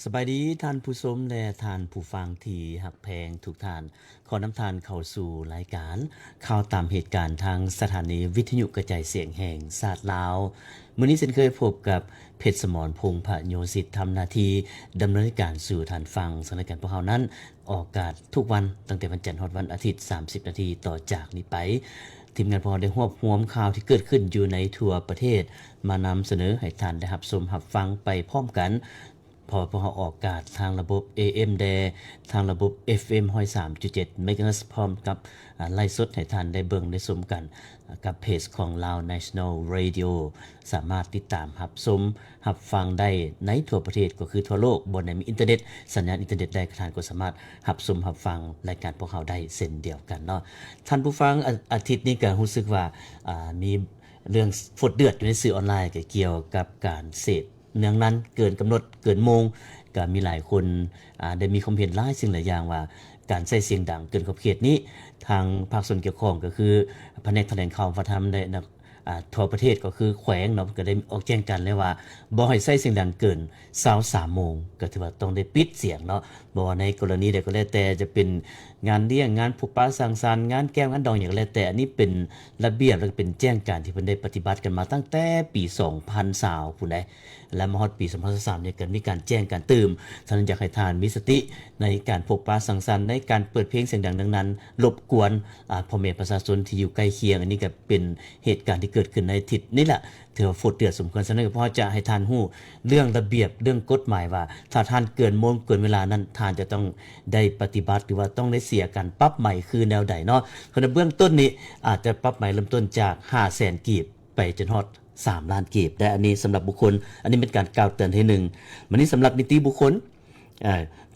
สบายดีท่านผู้ชมและท่านผู้ฟังที่หักแพงทุกท่านขอนำทานเข้าสู่รายการข่าวตามเหตุการณ์ทางสถานีวิทยุกระจายเสียงแห่งชาติลาวมื้อนี้เช่นเคยพบกับเพชรสมรพงษ์พโยสิทธิ์ทำหน้าที่ดำเนินการสู่ท่านฟังสถานการณ์พวกเฮานั้นออกอากาศทุกวันตั้งแต่วันจันทร์ฮอดวันอาทิตย์30นาทีต่อจากนี้ไปทีมงานพอได้รวบรวมข่าวที่เกิดขึ้นอยู่ในทั่วประเทศมานำเสนอให้ท่านได้รับชมรับฟังไปพร้อมกันพอเขาออกอากาศทางระบบ AM แดทางระบบ FM 103.7 MHz พร้อมกับไลฟ์สดให้ท่านได้เบิ่งได้ชมกันกับเพจของ Lao National Radio สามารถติดตามรับชมรับฟังได้ในทั่วประเทศก็คือทั่วโลกบนในมีอินเทอร์เน็ตสัญญาณอินเทอร์เน็ตได้ท่านก็สามารถรับชมรับฟังรายการพวกเขาได้เช่นเดียวกันเนาะท่านผู้ฟังอาทิตย์นี้ก็รู้สึกว่ามีเรื่องฝดเดือดอยู่ในสื่อออนไลน์เกี่ยวกับการเสพเนื่องนั้นเกินกำหนดเกินโมงก็มีหลายคนได้มีความเห็นหลายสิ่งหลายอย่างว่าการใช้เสียงดังเกินขอบเขตนี้ทางภาคส่วนเกี่ยวข้องก็คือแผนกแถลงข่าววัฒนธรรมได้ทั่วประเทศก็คือแขวงเนาะก็ได้ออกแจ้งกันเลยว่าบ่ให้ใช้เสียงดังเกิน23โมงก็ถือว่าต้องได้ปิดเสียงเนาะบ่ว่าในกรณีใดก็แล้วแต่จะเป็นงานเลี้ยงงานพบปะสังสรรค์งานแก้มงานดองอย่างแล้วแต่อันนี้เป็นระเบียบและเป็นแจ้งการที่เพิ่นได้ปฏิบัติกันมาตั้งแต่ปี2020พุ่นได้และมาฮอดปี2023เนี่ยก็มีการแจ้งการเติมฉะนั้นอยากให้ทานมีสติในการพบปะสังสรรค์ในการเปิดเพลงเสียงดังดังนั้นรบกวนพ่อแม่ประชาชนที่อยู่ใกล้เคียงอันนี้ก็เป็นเหตุการณ์ที่เกิดขึ้นในทิศนี่แหละถือว่าฝดเดือดสมควรฉะนั้นก็พอจะให้ทานฮู้เรื่องระเบียบเรื่องกฎหมายว่าถ้าท่านเกินโมงเกินเวลานั้นท่านจะต้องได้ปฏิบัติหรือว่าต้องได้เสียการปรับใหม่คือแนวใดเนาะคือในเบื้องต้นนี้อาจจะปรับใหม่เริ่มต้นจาก 500,000 กีบไปจนฮอด3ล้านกีบแต่อันนี้สำหรับบุคคลอันนี้เป็นการกล่าวเตือนที่1วันนี้สำหรับนิติบุคคล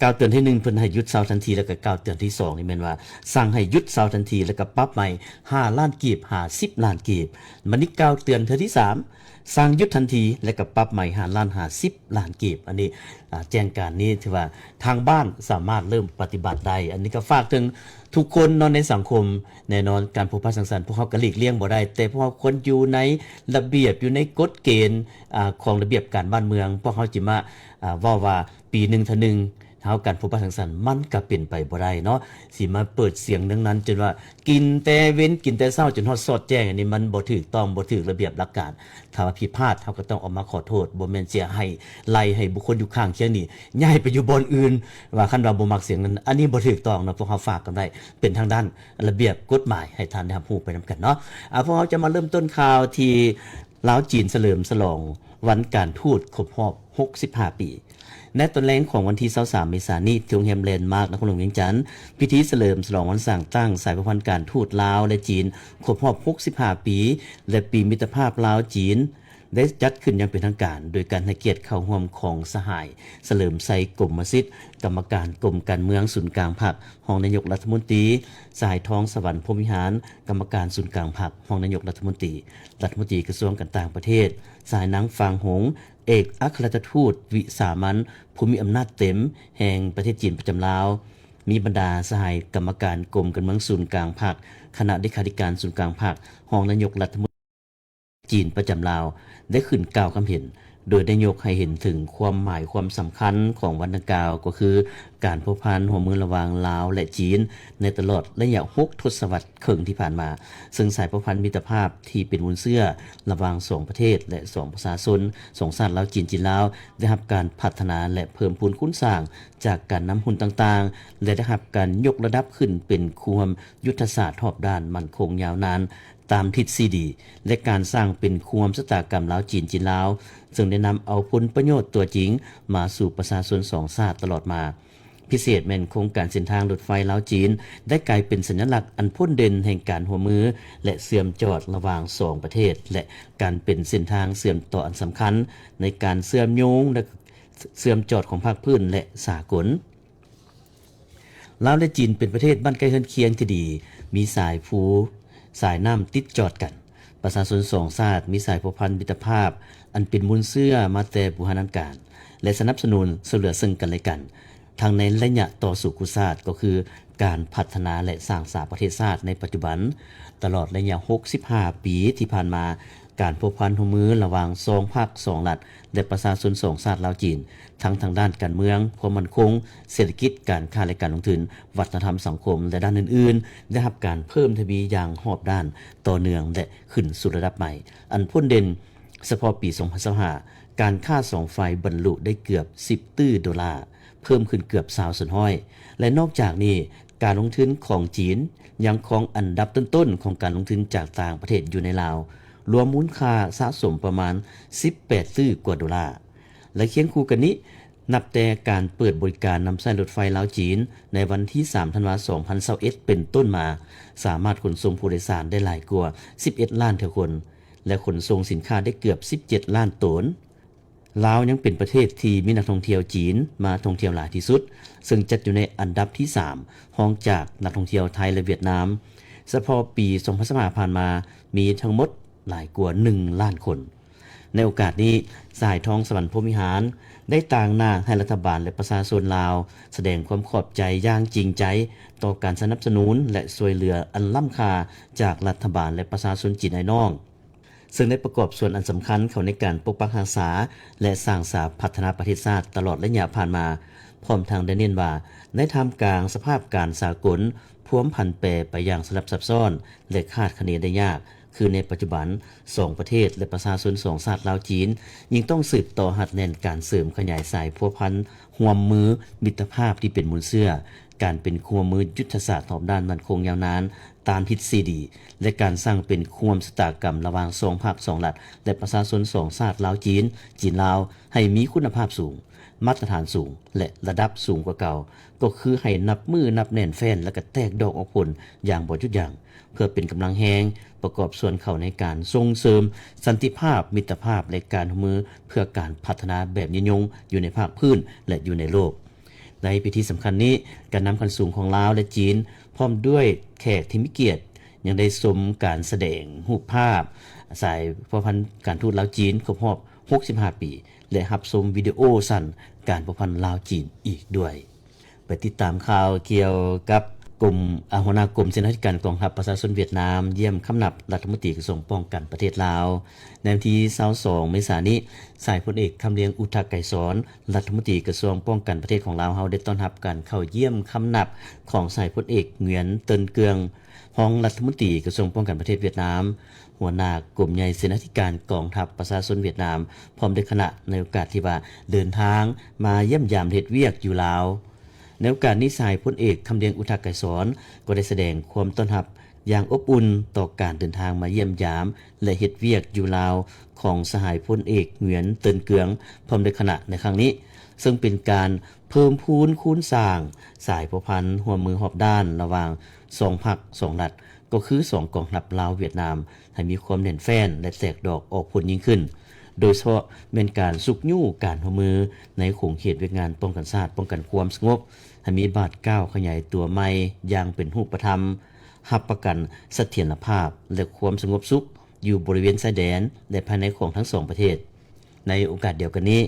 กล่าวเตือนที่1เพิ่นให้หยุดเซาทันทีแล้วก็กล่าวเตือนที่2นี่แม่นว่าสั่งให้หยุดเซาทันทีแล้วก็ปรับใหม่5ล้านกีบ50ล้านกีบวันนี้กล่าวเตือนเทื่อที่3สั่งหยุดทันทีและก็ปรับใหม่5ล้าน50ล้านกีบอันนี้แจ้งการนี้ถือว่าทางบ้านสามารถเริ่มปฏิบัติได้อันนี้ก็ฝากถึงทุกคนนอนในสังคมแน่นอนการพบปะสังสรรค์พวกเขาก็หลีกเลี่ยงบ่ได้แต่พวกเขาคนอยู่ในระเบียบอยู่ในกฎเกณฑ์ของระเบียบการบ้านเมืองพวกเขาจิมาว่าปีหนึ่งเท่านึงเฮาการพบปะสังสรรค์มันก็เป็นไปบ่ได้เนาะสิมาเปิดเสียงดังนั้นจนว่ากินแต่เว้นกินแต่เช้าจนฮอดสอดแจ้งอันนี้มันบ่ถูกต้องบ่ถูกระเบียบหลักการถ้าว่าผิดพลาดเฮาก็ต้องออกมาขอโทษบ่แม่นเสียให้ไล่ให้บุคคลอยู่ข้างเคียงนี่ย้ายไปอยู่บ่อนอื่นว่าคันเราบ่มักเสียงนั้นอันนี้บ่ถูกต้องเนาะพวกเฮาฝากกันได้เป็นทางด้านระเบียบกฎหมายให้ท่านได้รับรู้ไปนํกันเนาะพวกเฮาจะมาเริ่มต้นข่าวที่ลาวจีนเฉลิมฉลองวันการทูตครบรอบ65 ปีในตอนแรงของวันที่23เมษายนนี้ที่โรงแรมแลนด์มาร์คนครหลวงเวียงจันทน์พิธีเฉลิมฉลองวันสร้างตั้งสายสัมพันธ์การทูตลาวและจีนครบรอบ65 ปีและปีมิตรภาพลาวจีนได้จัดขึ้นอย่างเป็นทางการโดยการให้เกียรติเข้าร่วมของสหายเฉลิมไซกรมสิทธิ์กรรมการกรมการเมืองศูนย์กลางพรรครองนายกรัฐมนตรีสายทองสวรรค์พรหมวิหารกรรมการศูนย์กลางพรรครองนายกรัฐมนตรีกระทรวงการต่างประเทศสายนางฟางหงเอกอัครราชทูตวิสามัญผู้มีอำนาจเต็มแห่งประเทศจีนประจำลาวมีบรรดาสหายกรรมการกรมการเมืองศูนย์กลางพรรคคณะเลขาธิการศูนย์กลางพรรครองนายกรัฐมนตรีจีนประจำลาวได้ขึ้นกล่าวความเห็นโดยได้ยกให้เห็นถึงความหมายความสำคัญของวันดังกล่าวก็คือการพบพันร่วมมือระหว่างลาวและจีนในตลอดระยะ6 ทศวรรษครึ่งที่ผ่านมาซึ่งสายพบพันมิตรภาพที่เป็นวุ้นเสื้อระหว่าง2ประเทศและ2ประชาชน2ชาติลาวจีนลาวได้รับการพัฒนาและเพิ่มพูนคุณสร้างจากการนำหุ้นต่างๆและได้รับการยกระดับขึ้นเป็นความยุทธศาสตร์รอบด้านมั่นคงยาวนานตามทิศซีดีและการสร้างเป็นความสตากรรมลาวจีนลาวซึ่งได้นำเอาผลประโยชน์ตัวจริงมาสู่ประชาชน2ชาติตลอดมาพิเศษแม่นโครงการเส้นทางรถไฟลาวจีนได้กลายเป็นสัญลักษณ์อันพ้นเด่นแห่งการหัวมือและเสื่อมจอดระหว่าง2ประเทศและการเป็นเส้นทางเสื่อมต่ออันสำคัญในการเสื่อมโยงและเสื่อมจอดของภาคพื้นและสากลลาวและจีนเป็นประเทศบ้านใกล้เรือนเคียงที่ดีมีสายภูสายน้ำติดจอดกันประชาชน2ชาติมีสายผูกพันมิตรภาพอันเป็นมูลเสื่อมาแต่บูหานาการและสนับสนุนช่วยเหลือซึ่งกันและกันทางในระยะต่อสู่กุศาสตร์ก็คือการพัฒนาและสร้างสาประเทศชาติในปัจจุบันตลอดระยะ65 ปีที่ผ่านมา การพบพันร่วมมือระหว่าง2ภาค2รัฐและประชาชน2ชาติลาวจีนทั้งทางด้านการเมืองความมั่นคงเศรษฐกิจการค้าและการลงทุนวัฒนธรรมสังคมและด้านอื่นๆได้รับการเพิ่มทวีอย่างรอบด้านต่อเนื่องและขึ้นสู่ระดับใหม่อันพ้นเด่นเฉพาะปี2025การค่า2ฝ่ายบรรลุได้เกือบ10ตื้อดอลลาร์เพิ่มขึ้นเกือบ20ส่วนห้อยและนอกจากนี้การลงทุนของจีนยังครองอันดับต้นๆของการลงทุนจากต่างประเทศอยู่ในลาวรวมมูลค่าสะสมประมาณ18ตื้อกว่าดอลลาร์และเคียงคู่กันนี้นับแต่การเปิดบริการนำใช้รถไฟลาวจีนในวันที่3ธันวาคม2021เป็นต้นมาสามารถขนส่งผู้โดยสารได้หลายกว่า11ล้านเท่าคนและขนส่งสินค้าได้เกือบ17ล้านตนลาวยังเป็นประเทศที่มีนักท่องเที่ยวจีนมาท่องเที่ยวหลายที่สุดซึ่งจัดอยู่ในอันดับที่3รองจากนักท่องเที่ยวไทยและเวียดนามเฉพาะปี2025ผ่านมามีทั้งหมดหลายกว่า1ล้านคนในโอกาสนี้สายทองสวรรค์พรหมวิหารได้ต่างหน้าให้รัฐบาลและประชาชนลาวแสดงความขอบใจอย่างจริงใจต่อการสนับสนุนและช่วยเหลืออันล้ำค่าจากรัฐบาลและประชาชนจีนไอ้น้องซึ่งได้ประกอบส่วนอันสำคัญเข้าในการปกปักรักษาและสร้างสรรค์พัฒนาประเทศชาติตลอดระยะผ่านมาพร้อมทางได้เน้นว่าในท่ามกลางสภาพการสากลพวมผันแปรไปอย่างสลับซับซ้อนและคาดคะเนได้ยากคือในปัจจุบัน2ประเทศและประชาชน2ชาติลาวจีนยิ่งต้องสืบต่อหัดแน่นการเสริมขยายสายพัวพันร่วมมือมิตรภาพที่เป็นมูลเชื่อการเป็นคัวมือยุทธศาสตร์รอบด้านมั่นคงยาวนานตามทฤษฎีและการสร้างเป็นควมสตากรรมระหว่าง2ภาค2รัฐและประชาชน2ชาติลาวจีนลาวให้มีคุณภาพสูงมาตรฐานสูงและระดับสูงกว่าเก่าก็คือให้นับมือนับแน่นแฟนและก็แตกดอกออกผลอย่างบ่หยุดยั้งเพื่อเป็นกำลังแฮงประกอบส่วนเข้าในการส่งเสริมสันติภาพมิตรภาพและการร่วมมือเพื่อการพัฒนาแบบยิ่งยงอยู่ในภาคพื้นและอยู่ในโลกในพิธีสำคัญนี้การนำคันสูงของลาวและจีนพร้อมด้วยแขกที่มีเกียรติยังได้ชมการแสดงรูปภาพสายพัวพันการทูตลาวจีนครบรอบ65ปีและรับชมวิดีโอสั้นการพัวพันลาวจีนอีกด้วยไปติดตามข่าวเกี่ยวกับกรมหัวหน้ากรมเสนาธิการกองทัพประชาชนเวียดนามเยี่ยมคำนับรัฐมนตรีกระทรวงป้องกันประเทศลาวในวันที่22เมษายนนี้สายพลเอกคำเลียงอุทกไกรสอนรัฐมนตรีกระทรวงป้องกันประเทศของลาวเฮาได้ต้อนรับการเข้าเยี่ยมคำนับของสายพลเอกเหงียนเตินเกืองรองรัฐมนตรีกระทรวงป้องกันประเทศเวียดนามหัวหน้ากรมใหญ่เสนาธิการกองทัพประชาชนเวียดนามพร้อมด้วยคณะในโอกาสที่ว่าเดินทางมาเยี่ยมยามเฮ็ดเวียกอยู่ลาวในโอกาสนี้สายพลเอกคำเลียงอุทกไกรสอนก็ได้แสดงความต้อนรับอย่างอบอุ่นต่อการเดินทางมาเยี่ยมยามและเฮ็ดเวียกอยู่ลาวของสหายพลเอกเหงียนเตินเกืองพร้อมด้วยคณะในครั้งนี้ซึ่งเป็นการเพิ่มพูนคูณสร้างสายพัวพันร่วมมือรอบด้านระหว่าง2พรรค2รัฐก็คือ2กองทัพลาวเวียดนามให้มีความแน่นแฟ้นและแตกดอกออกผลยิ่งขึ้นโดยเฉพาะเป็นการสุกยู่การร่วมมือในโขงเขตเวียกงานป้องกันชาติป้องกันความสงบให้มีบาทก้าวขยายตัวใหม่อย่างเป็นรูปธรรมรับประกันเสถียรภาพและความสงบสุขอยู่บริเวณชายแดนและภายในของทั้ง2ประเทศในโอกาสเดียวกันนี้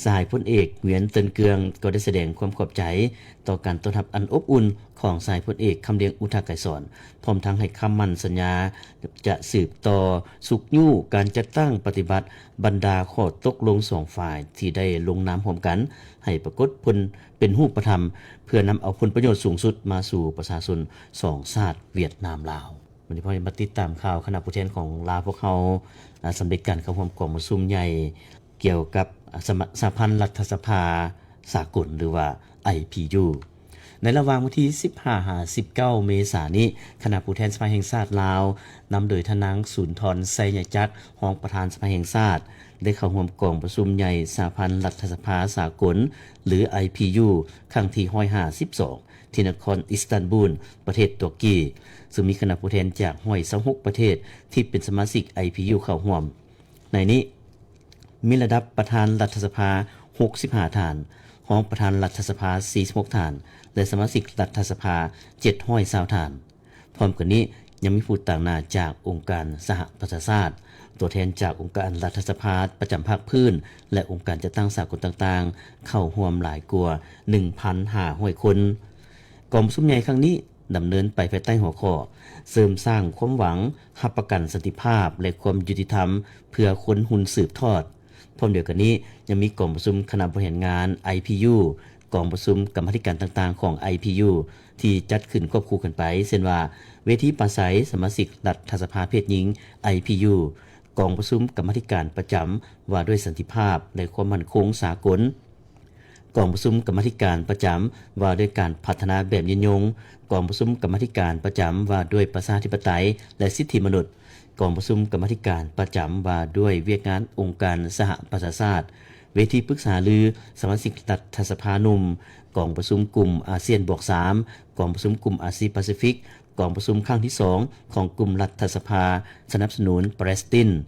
สหายพลเอกเหวียนเตินเกืองก็ได้แสดงความขอบใจต่อการต้อนรับอันอบอุ่นของสหายพลเอกคำเลียงอุทกไกรสอนพร้อมทั้งให้คำมั่นสัญญาจะสืบต่อสุกยู่การจัดตั้งปฏิบัติบรรดาข้อตกลง2ฝ่ายที่ได้ลงนามร่วมกันให้ปรากฏผลเป็นรูปธรรมเพื่อนำเอาผลประโยชน์สูงสุดมาสู่ประชาชน2ชาติเวียดนามลาววันนี้พอมาติดตามข่าวคณะผู้แทนของลาวพวกเขาสำเร็จการเข้าร่วมกองประชุมใหญ่เกี่ยวกับสหพันธ์รัฐสภาสากลหรือว่า IPU ในระหว่างวันที่15-19 เมษายนนี้คณะผู้แทนสภาแห่งชาติลาวนำโดยทนางสุนทรไสยจักรรองประธานสภาแห่งชาติได้เข้าร่วมกองประชุมใหญ่สหพันธ์รัฐสภาสากลหรือ IPU ครั้งที่152ที่นครอิสตันบูลประเทศตุรกีซึ่งมีคณะผู้แทนจาก126ประเทศที่เป็นสมาชิก IPU เข้าร่วมในนี้มีระดับประธานรัฐสภา65ท่านรองประธานรัฐสภา46ท่านและสมาชิกรัฐสภา720ท่านพร้อมกันนี้ยังมีผู้ต่างหน้าจากองค์การสหประชาชาติตัวแทนจากองค์การรัฐสภาประจำภาคพื้นและองค์การจัดตั้งสากลต่างๆเข้าร่วมหลายกว่า 1,500 คนกองประชุมใหญ่ครั้งนี้ ดำเนินไปภายใต้หัวข้อเสริมสร้างความหวังรับประกันสันติภาพและความยุติธรรมเพื่อคนหุ้นสืบทอดพร้อมเดียวกันนี้ยังมีกองประชุมคณะบริหารงาน IPU กองประชุมกรรมาธิการต่างๆของ IPU ที่จัดขึ้นควบคู่กันไปเช่นว่าเวทีปราศัยสมาชิกรัฐสภาเพศหญิง IPU กองประชุมกรรมาธิการประจำว่าด้วยสันติภาพและความมั่นคงสากลกองประชุมกรรมาธิการประจำว่าด้วยการพัฒนาแบบยืนยงกองประชุมกรรมาธิการประจำว่าด้วยประชาธิปไตยและสิทธิมนุษย์กองประชุมกรรมาธิการประจำว่าด้วยเวียกงานองค์การสหประชาชาติเวทีปรึกษาลือสมาชิกรัฐสภานุ่มกองประชุมกลุ่มอาเซียนบวก3กองประชุมกลุ่มอาเซียนแปซิฟิกกองประชุมครั้งที่2ของกลุ่มรัฐสภาสนับสนุนปาเลสไตน์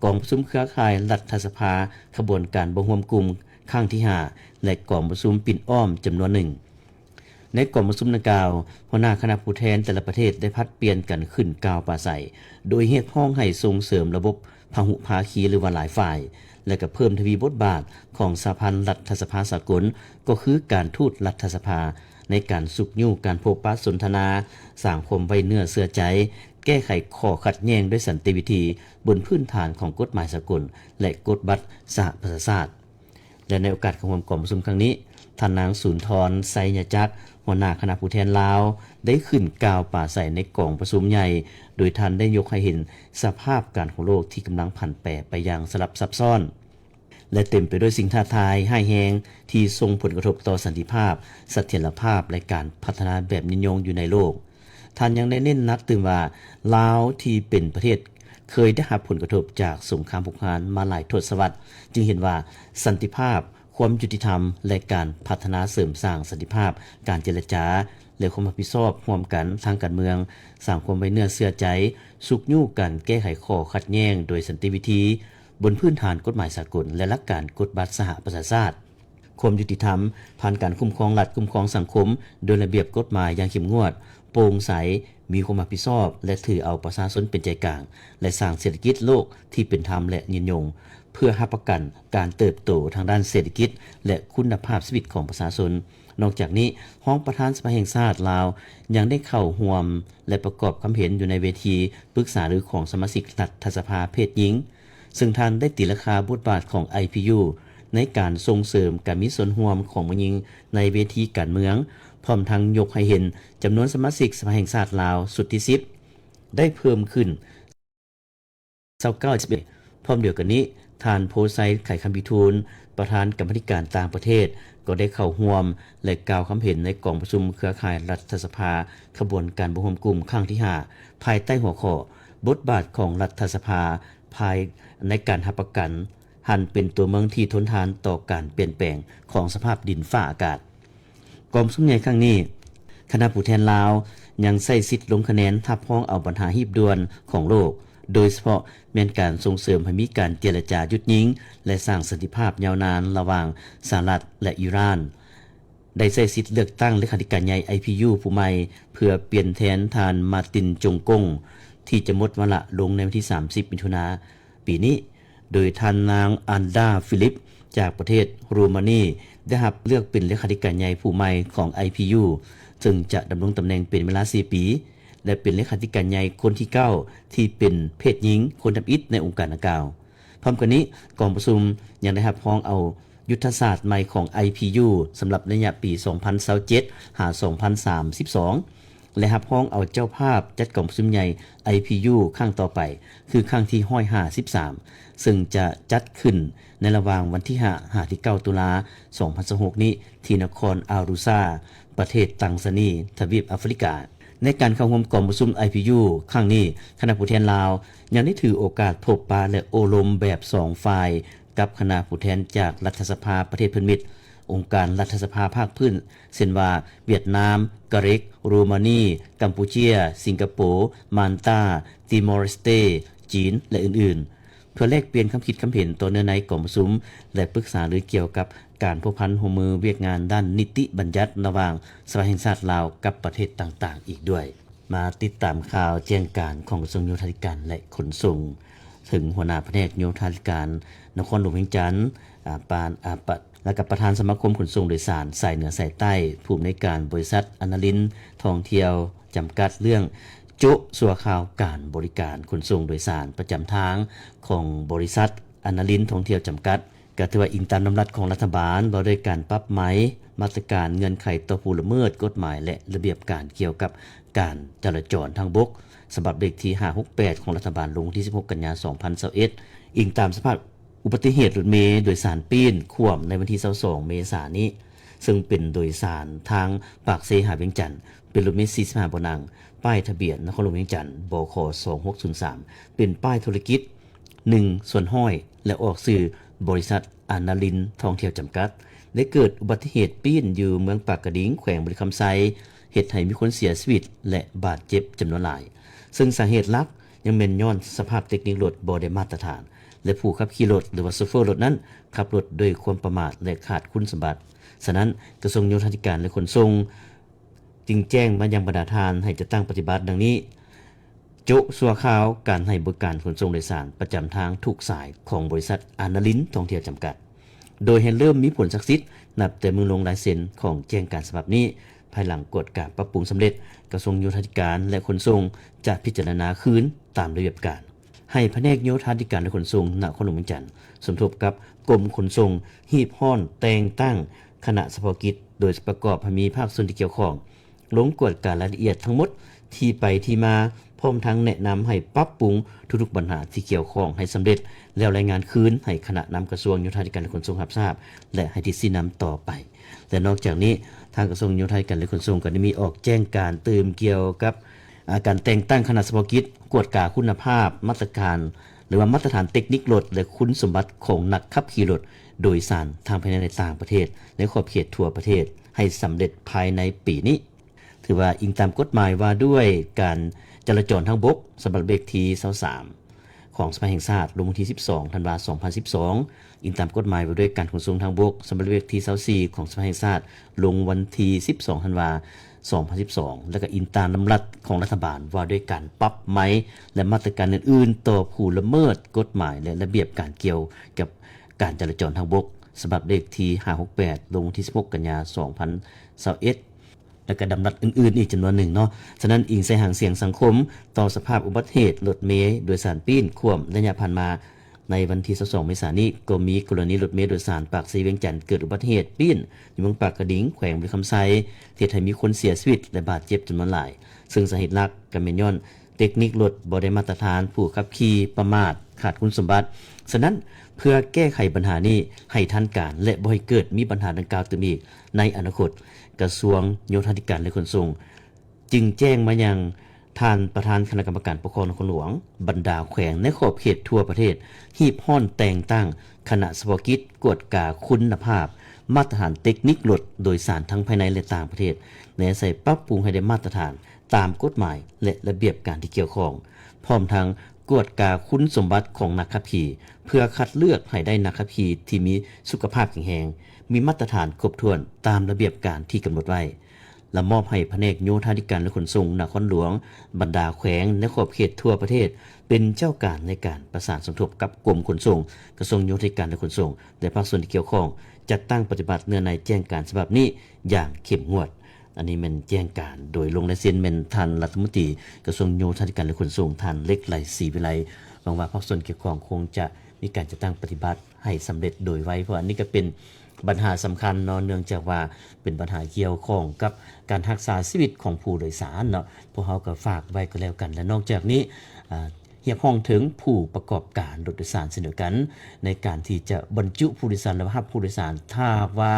กองประชุมเครือข่ายรัฐสภาขบวนการบ่ร่วมกลุ่มครั้งที่5และกองประชุมปิ่นอ้อมจำนวนหนึ่งในกองประชุมดังกล่าวหัวหน้าคณะผู้แทนแต่ละประเทศได้พัดเปลี่ยนกันขึ้นกล่าวปราศัยโดยเรียกร้องให้ส่งเสริมระบบพหุภาคีหรือว่าหลายฝ่ายและก็เพิ่มทวีบทบาทของสหพันธ์รัฐสภาสากลก็คือการทูตรัฐสภาในการสุกยู่การพบปะสนทนาสร้างความไว้เนื้อเชื่อใจแก้ไขข้อขัดแย้งด้วยสันติวิธีบนพื้นฐานของกฎหมายสากลและกฎบัตรสหประชาชาติและในโอกาสของกองประชุมครั้งนี้ท่านนางสุนทรไสยจักรหัวหน้าคณะผู้แทนลาวได้ขึ้นกล่าวปราศัยในกองประชุมใหญ่โดยท่านได้ยกให้เห็นสภาพการของโลกที่กำลังผันแปรไปอย่างสลับซับซ้อนและเต็มไปด้วยสิ่งท้าทายให้แฮงที่ส่งผลกระทบต่อสันติภาพเสถียรภาพและการพัฒนาแบบนิยมอยู่ในโลกท่านยังได้เน้นนักถึงว่าลาวที่เป็นประเทศเคยได้รับผลกระทบจากสงครามพกพานมาหลายทศวรรษจึงเห็นว่าสันติภาพความยุติธรรมและการพัฒนาเสริมสร้างสันติภาพการเจรจาและความรับผิดชอบร่วมกันทางการเมืองสร้างความไว้เนื้อเชื่อใจสุกยู่กันแก้ไขข้อขัดแย้งโดยสันติวิธีบนพื้นฐานกฎหมายสากลและหลักการกฎบัตรสหประชาชาติความยุติธรรมผ่านการคุ้มครองรัฐคุ้มครองสังคมโดยระเบียบกฎหมายอย่างเข้มงวดโปร่งใสมีความรับผิดชอบและถือเอาประชาชนเป็นใจกลางและสร้างเศรษฐกิจโลกที่เป็นธรรมและยืนยงเพื่อรับประกันการเติบโตทางด้านเศรษฐกิจและคุณภาพชีวิตของประชาชนนอกจากนี้ห้องประธานสภาแห่งชาติลาวยังได้เข้าร่วมและประกอบความเห็นอยู่ในเวทีปรึกษาหรือของสมาชิกรัฐสภาเพศหญิงซึ่งท่านได้ตีราคาบทบาทของ IPU ในการส่งเสริมการมีส่วนร่วมของผู้หญิงในเวทีการเมืองพร้อมทั้งยกให้เห็นจำนวนสมาชิกสภาแห่งชาติลาวสุดที่10ได้เพิ่มขึ้น29-11พร้อมเดียวกันนี้ท่านโพไซไขคำพิทูลประธานกรรมาธิการต่างประเทศก็ได้เข้าร่วมและกล่าวความเห็นในกองประชุมเครือข่ายรัฐสภาขบวนการประชุมกลุ่มครั้งที่5ภายใต้หัวข้อบทบาทของรัฐสภาภายในการรับประกันหันเป็นตัวเมืองที่ทนทานต่อการเปลี่ยนแปลงของสภาพดินฟ้าอากาศกองประชุมใหญ่ครั้งนี้คณะผู้แทนลาวยังใช้สิทธิ์ลงคะแนนทับพ้องเอาปัญหาหีบด่วนของโลกโดยเฉพาะแม้นการส่งเสริมให้มีการเจรจาหยุดยิงและสร้างสันติภาพยาวนานระหว่างสหรัฐและอิหร่านได้ใช้สิทธิ์เลือกตั้งเลขาธิการใหญ่ IPU ผู้ใหม่เพื่อเปลี่ยนแทนทานมาร์ตินจงกงที่จะหมดวาระลงในวันที่30มิถุนายนปีนี้โดยท่านนางอันดาฟิลิปจากประเทศโรมานีได้รับเลือกเป็นเลขาธิการใหญ่ผู้ใหม่ของ IPU ซึ่งจะดำรงตำแหน่งเป็นเวลา4ปีและเป็นเลขาธิการใหญ่คนที่9ที่เป็นเพศหญิงคนทำอิฐในองค์การดังกล่าวพร้อมกันนี้กองประชุมยังได้รับพ้องเอายุทธศาสตร์ใหม่ของ IPU สำหรับระยะปี2027หา2032และรับพ้องเอาเจ้าภาพจัดกองประชุมใหญ่ IPU ครั้งต่อไปคือครั้งที่153ซึ่งจะจัดขึ้นในระหว่างวันที่5ถึง9ตุลา2026นี้ที่นครอารูซาประเทศตังซานีทวีปแอฟริกาในการเข้าร่วมกองประชุม IPU ครั้งนี้คณะผู้แทนลาวยังได้ถือโอกาสพบปะและโอลมแบบ2ฝ่ายกับคณะผู้แทนจากรัฐสภาประเทศเพื่อนมิตรองค์การรัฐสภาภาคพื้นเช่นว่าเวียดนามกะเร็กโรมานีกัมพูเชียสิงคโปร์มานตาติมอร์เลสเตจีนและอื่นๆเพื่อแลกเปลี่ยนความคิดความเห็นต่อเนื่องในกองประชุมและปรึกษาหรือเกี่ยวกับการพัวพันร่วมมือเวียกงานด้านนิติบัญญัติระหว่างสภาแห่งชาติลาวกับประเทศต่างๆอีกด้วยมาติดตามข่าวแจ้งการของกระทรวงโยธาธิการและขนส่งถึงหัวหน้าแผนกโยธาธิการนครหลวงเวียงจันทน์และกับประธานสมาคมขนส่งโดยสารสายเหนือสายใต้ผู้อำนวยการบริษัทอนาลินท่องเที่ยว จำกัดเรื่องโจ๊ะสัวข่าวการบริการขนส่งโดยสารประจำทางของบริษัทอนาลินท่องเที่ยวจำกัดก็ถือว่าอิงตามนำรัดของรัฐบาลบ่ได้การปรับไหมมาตรการเงื่อนไขต่อผู้ละเมิดกฎหมายและระเบียบการเกี่ยวกับการจราจรทางบกฉบับเลขที่568ของรัฐบาลลงที่16กันยายน2021อิงตามสภาพอุบัติเหตุรถเมล์โดยสารปีนขวมในวันที่22เมษายนนี้ซึ่งเป็นโดยสารทางปากเซหาเวียงจันทน์เป็นรถเมล์45บ่นั่งป้ายทะเบียนนครหลวงเวียงจันทน์บข2603เป็นป้ายธุรกิจ1ส่วนห้อยและออกสื่อบริษัทอนาลินท่องเที่ยวจำกัดได้เกิดอุบัติเหตุปีนอยู่เมืองปากกระดิ่งแขวงบริคำไซเหตุให้มีคนเสียชีวิตและบาดเจ็บจำนวนหลายซึ่งสาเหตุหลักยังเป็นย้อนสภาพเทคนิครถบ่ได้มาตรฐานและผู้ขับขี่รถหรือว่าโชเฟอร์รถนั้นขับรถด้วยความประมาทและขาดคุณสมบัติฉะนั้นกระทรวงโยธาธิการและขนส่งจึงแจ้งมายังบรรดาทานให้จะตั้งปฏิบัติดังนี้โจ๊ะสัวข่าวการให้บริการขนส่งโดยสารประจำทางทุกสายของบริษัทอนาลินท่องเที่ยวจำกัดโดยให้เริ่มมีผลศักดิ์สิทธิ์นับแต่มือลงลายเซ็นของแจ้งการฉบับนี้ภายหลังกฎการปรับปรุงสำเร็จกระทรวงโยธาธิการและขนส่งจะพิจารณาคืนตามระเบียบการให้แผนกโยธาธิการและขนส่งนครหลวงเวียงจันทน์สมทบกับกรมขนส่งฮีบฮ้อนแต่งตั้งคณะเฉพาะกิจโดยประกอบให้มีภาคส่วนที่เกี่ยวข้องลงกวดการรายละเอียดทั้งหมดที่ไปที่มาพร้อมทั้งแนะนำให้ปรับปรุงทุกๆปัญหาที่เกี่ยวข้องให้สำเร็จแล้วรายงานคืนให้คณะนำกระทรวงโยธาธิการและขนส่งรับทราบและให้ที่สินำต่อไปและนอกจากนี้ทางกระทรวงโยธาธิการและขนส่งก็ได้มีออกแจ้งการเติมเกี่ยวกับการแต่งตั้งคณะเฉพาะกิจกวดกาคุณภาพมาตรการหรือว่ามาตรฐานเทคนิครถและคุณสมบัติของนักขับขี่รถโดยสารทางภายในและต่างประเทศในขอบเขตทั่วประเทศให้สำเร็จภายในปีนี้ถือว่าอิงตามกฎหมายว่าด้วยการจราจรทางบกฉบับเลขที่23ของสภาแห่งชาติลงวันที่12ธันวาคม2012อิงตามกฎหมายว่าด้วยการขนส่งทางบกฉบับเลขที่24ของสภาแห่งชาติลงวันที่12ธันวาคม2012และก็อิงตามนำรัดของรัฐบาลว่าด้วยการปรับไหมและมาตรการอื่นๆต่อผู้ละเมิดกฎหมายและระเบียบการเกี่ยวกับการจราจรทางบกฉบับเลขที่568ลงวันที่16กันยายน2021และก็ดำรัดอื่นๆอีกจำนวนหนึ่งเนาะฉะนั้นอิงใส่หางเสียงสังคมต่อสภาพอุบัติเหตุรถเมล์โดยสารปีนขวมระยะผ่านมาในวันที่22เมษายนนี้ก็มีกรณีรถเมล์โดยสารปากสีเวียงจันทน์เกิดอุบัติเหตุปีนอยู่เมืองปากกระดิ่งแขวงบริคำไซที่ทำให้มีคนเสียชีวิตและบาดเจ็บจำนวนหลายซึ่งสาเหตุหลักก็เป็นย้อนเทคนิครถบ่ได้มาตรฐานผู้ขับขี่ประมาทขาดคุณสมบัติฉะนั้นเพื่อแก้ไขปัญหานี้ให้ทันการและบ่ให้เกิดมีปัญหาดังกล่าวตื่นอีกในอนาคตกระทรวงโยธาธิการและขนส่งจึงแจ้งมายังท่านประธานคณะกรรมการปกครองนครหลวงบรรดาแขวงในขอบเขตทั่วประเทศฮีบฮ้อนแต่งตั้งคณะเฉพาะกิจกวดกาคุณภาพมาตรฐานเทคนิครถโดยสารทั้งภายในและต่างประเทศในอาศัยปรับปรุงให้ได้มาตรฐานตามกฎหมายและระเบียบการที่เกี่ยวข้องพร้อมทั้งกวดกาคุณสมบัติของนักขับขี่เพื่อคัดเลือกให้ได้นักขับขี่ที่มีสุขภาพแข็งแรงมีมาตรฐานครบถ้วนตามระเบียบการที่กำหนดไว้และมอบให้แผนกโยธาธิการและขนส่งนครหลวงบรรดาแขวงในขอบเขตทั่วประเทศเป็นเจ้าการในการประสานสมทบกับกรมขนส่งกระทรวงโยธาธิการและขนส่งและภาคส่วนที่เกี่ยวข้องจัดตั้งปฏิบัติเนื้อในแจ้งการฉบับนี้อย่างเข้มงวดอันนี้มันแจ้งการโดยลงลายเซ็นเป็นท่านรัฐมนตรีกระทรวงโยธาธิการและขนส่งท่านเล็กไหลศรีวิไลหวังว่าภาคส่วนเกี่ยวข้องคงจะมีการจัดตั้งปฏิบัติให้สำเร็จโดยไวเพราะอันนี้ก็เป็นปัญหาสำคัญเนาะเนื่องจากว่าเป็นปัญหาเกี่ยวข้องกับการรักษาชีวิตของผู้โดยสารเนาะพวกเขาก็ฝากไว้ก็แล้วกันและนอกจากนี้เรียกร้องถึงผู้ประกอบการรถโดยสารเช่นเดียวกันในการที่จะบรรจุผู้โดยสารและรับผู้โดยสารถ้าว่า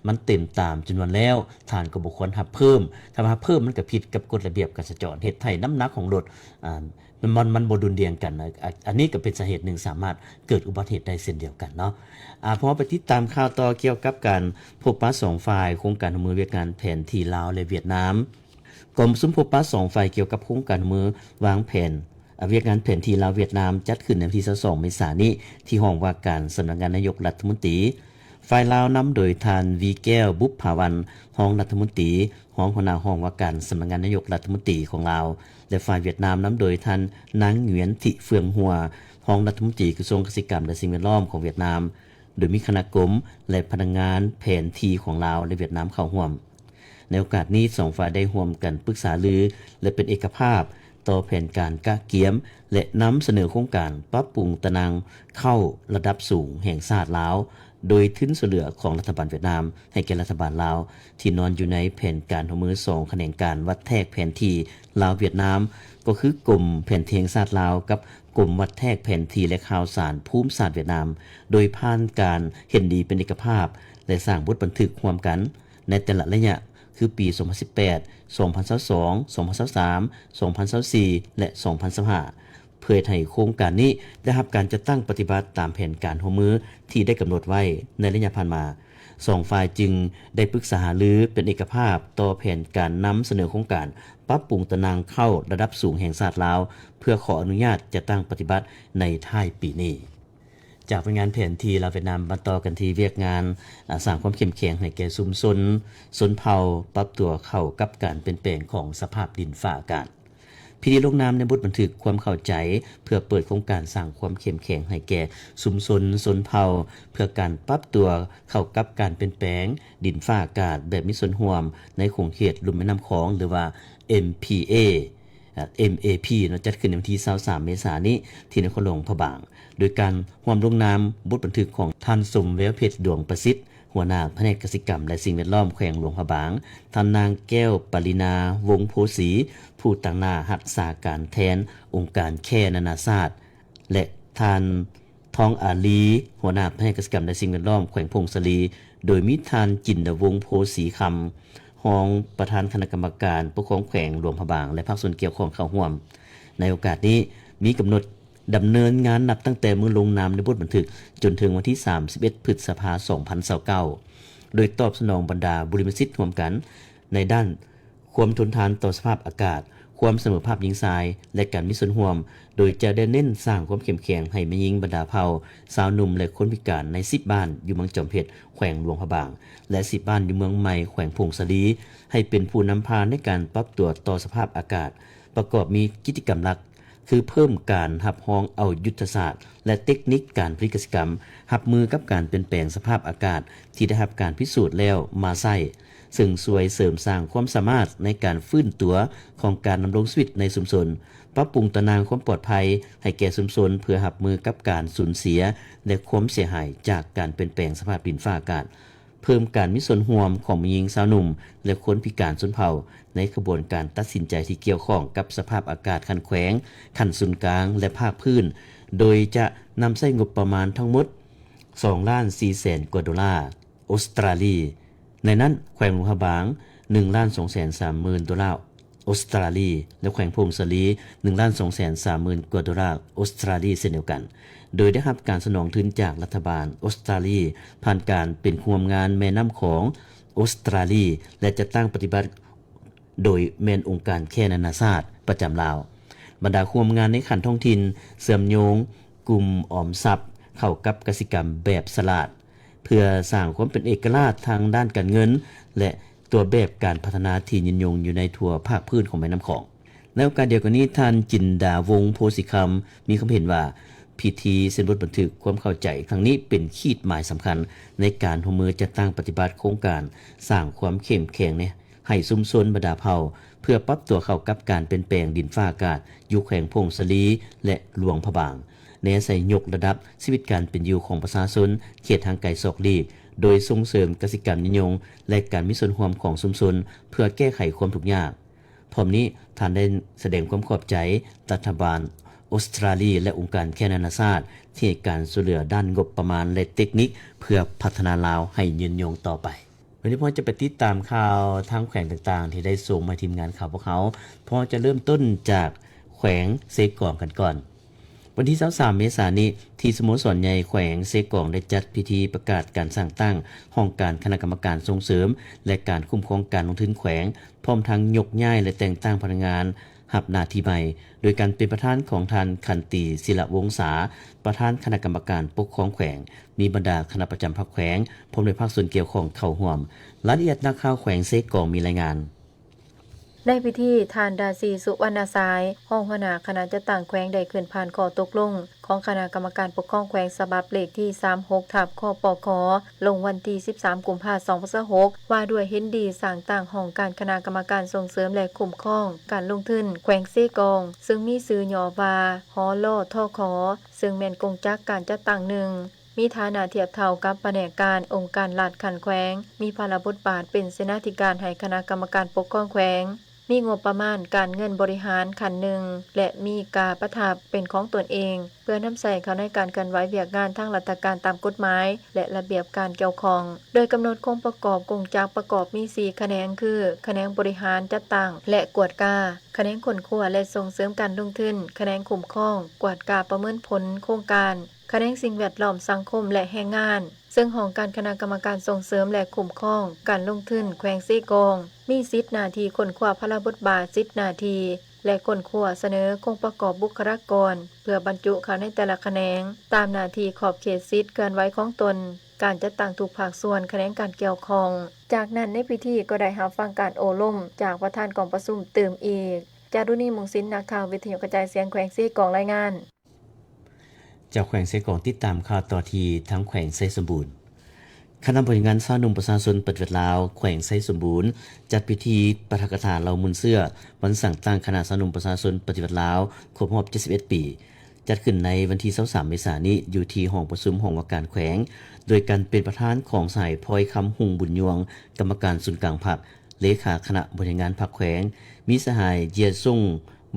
มันเต็มตามจำนวนแล้วท่านก็บ่ควรรับเพิ่มถ้าว่าเพิ่มมันก็ผิดกับกฎระเบียบการจราจรเฮ็ดให้น้ำหนักของรถมันบ่ดุลเดียงกันนะอันนี้ก็เป็นสาเหตุหนึ่งสามารถเกิดอุบัติเหตุได้เช่นเดียวกันเนาะเพราะว่าไปติดตามข่าวต่อเกี่ยวกับการพบปะ2ฝ่ายโครงการมือเวียดงานแผนที่ลาวและเวียดนามกรมสุมพบปะ2ฝ่ายเกี่ยวกับโครงการมือวางแผนเวียดงานแผนที่ลาวเวียดนามจัดขึ้นในวันที่22เมษายนนี้ที่ห้องว่าการสำนักงานนายกรัฐมนตรีฝ่ายลาวนำโดยท่านวีแก้วบุพภาวันรองรัฐมนตรีรองหัวหน้าห้องว่าการสำนักงานนายกรัฐมนตรีของลาวและฝ่ายเวียดนามนำโดยท่านนางเหงียนทิเฟืองหัวรองรัฐมนตรีกระทรวงเกษตรกรรมและสิ่งแวดล้อมของเวียดนามโดยมีคณะกรมและพนักงานแผนที่ของลาวและเวียดนามเข้าร่วม ในโอกาสนี้2ฝ่ายได้ร่วมกันปรึกษารือและเป็นเอกภาพต่อแผนการกะเกียมและนำเสนอโครงการปรับปรุงตะนางเข้าระดับสูงแห่งชาติลาวโดยทุนช่วยเหลือของรัฐบาลเวียดนามให้แก่รัฐบาลลาวที่นอนอยู่ในแผนการของมือ2แขนงการวัดแทกแผนที่ลาวเวียดนามก็คือกรมแผนที่แห่งชาติลาวกับกรมวัดแทกแผนที่และข่าวสารภูมิศาสตร์เวียดนามโดยผ่านการเห็นดีเป็นเอกภาพและสร้างบทบันทึกร่วมกันในแต่ละระยะคือปี 2018 2022 2023 2024 และ 2025 เพื่อให้โครงการนี้ได้รับการจัดตั้งปฏิบัติตามแผนการหัวมือที่ได้กำหนดไว้ในระยะผ่านมา2ฝ่ายจึงได้ปรึกษาหารือเป็นเอกภาพต่อแผนการนำเสนอโครงการปรับปรุงตะนางเข้าระดับสูงแห่งชาติลาวเพื่อขออนุญาตจัดตั้งปฏิบัติในท้ายปีนี้จากผลงานแผนที่ลาวเวียดนามมาต่อกันที่เวียกงานสร้างความเข้มแข็งให้แก่ชุมชนชนเผ่าปรับตัวเข้ากับการเปลี่ยนแปลงของสภาพดินฟ้าอากาศพิธีลงนามในบทบันทึกความเข้าใจเพื่อเปิดโครงการสร้างความเข้มแข็งให้แก่ชุมชนชนเผ่าเพื่อการปรับตัวเข้ากับการเปลี่ยนแปลงดินฟ้าอากาศแบบมีส่วนร่วมในขงเขตลุ่มแม่น้ำคองหรือว่า MAP จัดขึ้นในวันที่23เมษายนนี้ที่นครหลวงพะบางโดยการร่วมลงนามบทบันทึกของท่านสมแววเพชรดวงประสิทธิ์หัวหน้าแผนกกสิกรรมและสิ่งแวดล้อมแขวงหลวงพะบางท่านนางแก้วปรินาวงศ์โพสีผู้ตั้งหน้ารักษาการแทนองค์การแค่นานาชาติและท่านทองอาลีหัวหน้าแผนกกสิกรรมและสิ่งแวดล้อมแขวงพงศลีโดยมีท่านจินดวงศ์โพสีคำรองประธานคณะกรรมการปกครองแขวงหลวงพะบางและภาคส่วนเกี่ยวข้องเข้าร่วมในโอกาสนี้มีกำหนดดำเนินงานนับตั้งแต่มือลงนามในบทบันทึกจนถึงวันที่31พฤษภาคม2029โดยตอบสนองบรรดาบุริมสิทธิ์ร่วมกันในด้านความทนทานต่อสภาพอากาศความเสมอภาพหญิงชายและการมีส่วนร่วมโดยจะได้เน้นสร้างความเข้มแข็งให้แม่หญิงบรรดาเผ่าสาวหนุ่มและคนพิการใน10บ้านอยู่เมืองจอมเพชรแขวงหลวงพะบางและ10บ้านอยู่เมืองใหม่แขวงพงศลีให้เป็นผู้นำพาในการปรับตัวต่อสภาพอากาศประกอบมีกิจกรรมหลักคือเพิ่มการหับฮ้องเอายุทธศาสตร์และเทคนิคการผลิตกสิกรรมหับมือกับการเปลี่ยนแปลงสภาพอากาศที่ได้รับการพิสูจน์แล้วมาใช้ซึ่งช่วยเสริมสร้างความสามารถในการฟื้นตัวของการดำรงชีวิตในชุมชนปรับปรุงตารางความปลอดภัยให้แก่ชุมชนเพื่อรับมือกับการสูญเสียและความเสียหายจากการเปลี่ยนแปลงสภาพดินฟ้าอากาศเพิ่มการมีส่วนร่วมของหญิงสาวหนุ่มและคนพิการชนเผ่าในกระบวนการตัดสินใจที่เกี่ยวข้องกับสภาพอากาศขั้นแขวงขั้นศูนย์กลางและภาคพื้นโดยจะนำใช้งบประมาณทั้งหมด2,400,000 กว่าดอลลาร์ออสเตรเลียในนั้นแขวงหลวงพะบาง 1,230,000 ดอลลาร์ออสเตรเลียและแขวงพงศลี 1,230,000 กว่าดอลลาร์ออสเตรเลียเช่นเดียวกันโดยได้รับการสนองทุนจากรัฐบาลออสเตรเลียผ่านการเป็นร่วมงานแม่น้ำของออสเตรเลียและจะตั้งปฏิบัติโดยแม่นองค์การแค่นานาชาติประจำลาวบรรดาร่วมงานในขันท้องถิ่นเสื่อมโยงกลุ่มออมทรัพย์เข้ากับกสิกรรมแบบสลาดเพื่อสร้างความเป็นเอกราชทางด้านการเงินและตัวแบบการพัฒนาที่ยืนยงอยู่ในทั่วภาคพื้นของแม่น้ำของในโอกาสเดียวกันนี้ท่านจินดาวงศ์โพสิคำมีความเห็นว่าพิธีเซ็นบทบันทึกความเข้าใจครั้งนี้เป็นขีดหมายสำคัญในการร่วมมือจัดตั้งปฏิบัติโครงการสร้างความเข้มแข็งให้ชุมชนบรรดาเผ่าเพื่อปรับตัวเข้ากับการเปลี่ยนแปลงดินฟ้าอากาศอยู่แขวงพงศลีและหลวงพะบางในอาศัยยกระดับชีวิตการเป็นอยู่ของประชาชนเขตทางไกลศอกลีกโดยส่งเสริมกสิกรรมนิยมและการมีส่วนร่วมของชุมชนเพื่อแก้ไขความทุกข์ยากพร้อมนี้ท่านได้แสดงความขอบใจรัฐบาลออสเตรเลียและองค์การแคนานาชาติที่ให้การช่วยเหลือด้านงบประมาณและเทคนิคเพื่อพัฒนาลาวให้ยืนยงต่อไปวันนี้พ่อจะไปติดตามข่าวทางแขวงต่างๆที่ได้ส่งมาทีมงานข่าวพวกเขาพ่อจะเริ่มต้นจากแขวงเซกองกันก่อนวันที่23เมษายนนี้ที่สโมสรใหญ่แขวงเซกองได้จัดพิธีประกาศการสร้างตั้งห้องการคณะกรรมการส่งเสริมและการคุ้มครองการลงทุนแขวงพร้อมทั้งยกย้ายและแต่งตั้งพนักงานรับหน้าที่ใหม่โดยการเป็นประธานของท่านขันติศิลวงศาประธานคณะกรรมการปกครองแขวงมีบรรดาคณะประจำภาคแขวงพร้อมด้วยภาคส่วนเกี่ยวข้องเข้าร่วมรายละเอียดนักข่าวแขวงเซกองมีรายงาน ในพิธีทานดาซีสุวรรณสายห้องหัวหน้าคณะจัดตั้งแขวงได้ขึ้นผ่านข้อตกลงของคณะกรรมการปกครองแขวงฉบับเลขที่36ทับข้อปคลงวันที่13กุมภาพันธ์2566ว่าด้วยเห็นดีสร้างต่างห้องการคณะกรรมการส่งเสริมและคุ้มครองการลงทุนแขวงเซกองซึ่งมีชื่อย่อว่าฮอลทคซึ่งแม่นกงจักการจัดตั้งหนึ่งมีฐานะเทียบเท่ากับแผนกการองค์การลาดขันแขวงมีภาระบทบาทเป็นเสนาธิการให้คณะกรรมการปกครองแขวงมีงบประมาณการเงินบริหารขันหนึ่งและมีกาประทับเป็นของตนเองเพื่อนำใส่เข้าในการกันไว้เวียกงานทางราชการตามกฎหมายและระเบียบการเกี่ยวข้องโดยกำหนดองค์ประกอบกงจักประกอบมี4แขนงคือแขนงบริหารจัดตั้งและกวดกาแขนงขนขวและส่งเสริมการลงทุนแขนงคุ้มครองกวดกาประเมินผลโครงการแขนงสิ่งแวดล้อมสังคมและแรงงานซึ่งห้องการคณะกรรมการส่งเสริมและคุ้มครองการลงทุนแขวงซีกองมีสิทธิหน้าที่ค้นคว้าพระบทบาทสิทธิหน้าที่และค้นคว้าเสนอองค์ประกอบบุคลากรเพื่อบรรจุเข้าในแต่ละแขนงตามหน้าที่ขอบเขตสิทธิเกินไว้ของตนการจัดตั้งทุกภาคส่วนแขนงการเกี่ยวข้องจากนั้นในพิธีก็ได้รับฟังการโอล่มจากประธานกองประชุมเติมอีกจารุณีมุงศิลป์นักข่าววิทยุกระจายเสียงแขวงซีกองรายงานจากแขวงไซกองติดตามข่าวต่อทีทั้งแขวงไซสมบูรณ์คณะบริหารสาวหนุ่มประชาชนปฏิบัติลาวแขวงไซสมบูรณ์จัดพิธีปาฐกถาเหล่ามุนเสื้อวันสั่งตั้งคณะสาวหนุ่มประชาชนปฏิบัติลาวครบรอบ71ปีจัดขึ้นในวันที่23เมษายนนี้อยู่ที่ห้องประชุมห้องว่าการแขวงโดยการเป็นประธานของสายพลอยคำหุงบุญยวงกรรมการศูนย์กลางพรรคเลขาคณะบริหารพรรคแขวงมีสหายเจียซุ่ง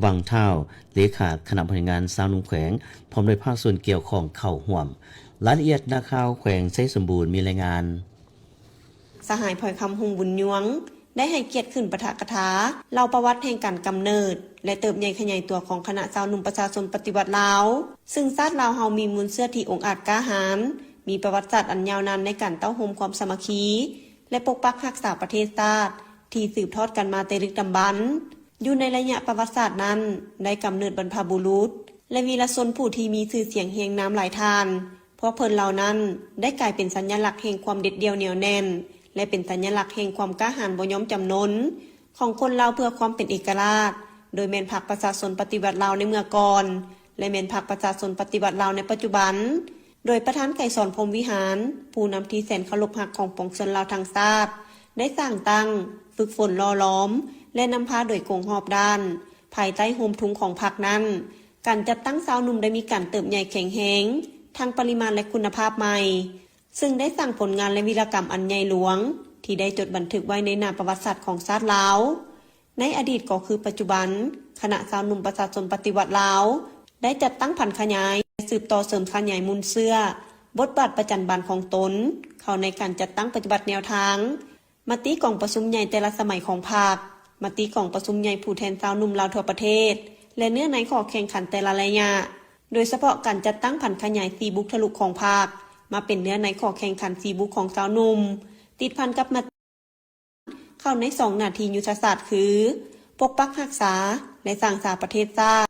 วังเท่าเลขาคณะบริหารสาวหนุ่มแขวงพร้อมด้วยภาคส่วนเกี่ยวข้องเข้าร่วมรายละเอียดนักข่าวแขวงไซสมบูรณ์มีรายงานสหายพลอยคำหุงบุญยวงได้ให้เกียรติขึ้นปาฐกถาเล่าประวัติแห่งการกำเนิดและเติบใหญ่ขยายตัวของคณะสาวหนุ่มประชาชนปฏิวัติลาวซึ่งชาติลาวเฮามีมูลเสื้อที่องอาจกล้าหาญมีประวัติศาสตร์อันยาวนานในการเต้าโฮมความสามัคคีและปกปักรักษาประเทศชาติที่สืบทอดกันมาแต่ลึกดำบรรพ์อยู่ในระยะประวัติศาสตร์นั้นได้กำเนิดบรรพบุรุษและวีรชนผู้ที่มีชื่อเสียงเฮียงน้ำหลายทานเพราะเพิ่นเหล่านั้นได้กลายเป็นสัญลักษณ์แห่งความเด็ดเดี่ยวเหนียวแน่นและเป็นสัญลักษณ์แห่งความกล้าหาญบ่ยอมจำนนของคนลาวเพื่อความเป็นเอกราชโดยแม่นพรรคประชาชนปฏิวัติลาวในเมื่อก่อนและแม่นพรรคประชาชนปฏิวัติลาวในปัจจุบันโดยประธานไกรสอนพรหมวิหารผู้นำที่แสนเคารพรักของปวงชนลาวทั้งชาติได้สร้างตั้งฝึกฝนล่อล้อมและนำพาโดยกงหอบด้านภายใต้โฮมทุงของพรรคนั้นการจัดตั้งสาวหนุ่มได้มีการเติบใหญ่แข็งแรงทั้งปริมาณและคุณภาพใหม่ซึ่งได้สร้างผลงานและวีรกรรมอันใหญ่หลวงที่ได้จดบันทึกไว้ในหน้าประวัติศาสตร์ของชาติลาวในอดีตก็คือปัจจุบันคณะสาวหนุ่มประชาชนปฏิวัติลาวได้จัดตั้งผันขยายสืบต่อเสริมขยายมูลเสื้อบทบาทประจันบานของตนเข้าในการจัดตั้งปฏิบัติแนวทางมติกองประชุมใหญ่แต่ละสมัยของพรรคมติกองประชุมใหญ่ผู้แทนสาวหนุ่มลาวทั่วประเทศและเนื้อในข้อแข่งขันแต่ละระยะโดยเฉพาะการจัดตั้งผันขยาย4บุคลิกของพรรคมาเป็นเนื้อในข้อแข่งขัน4บุคของสาวหนุ่มติดพันกับมติเข้าใน2หน้าที่ยุทธศาสตร์คือปกปักรักษาและสร้างสรรค์ประเทศชาติ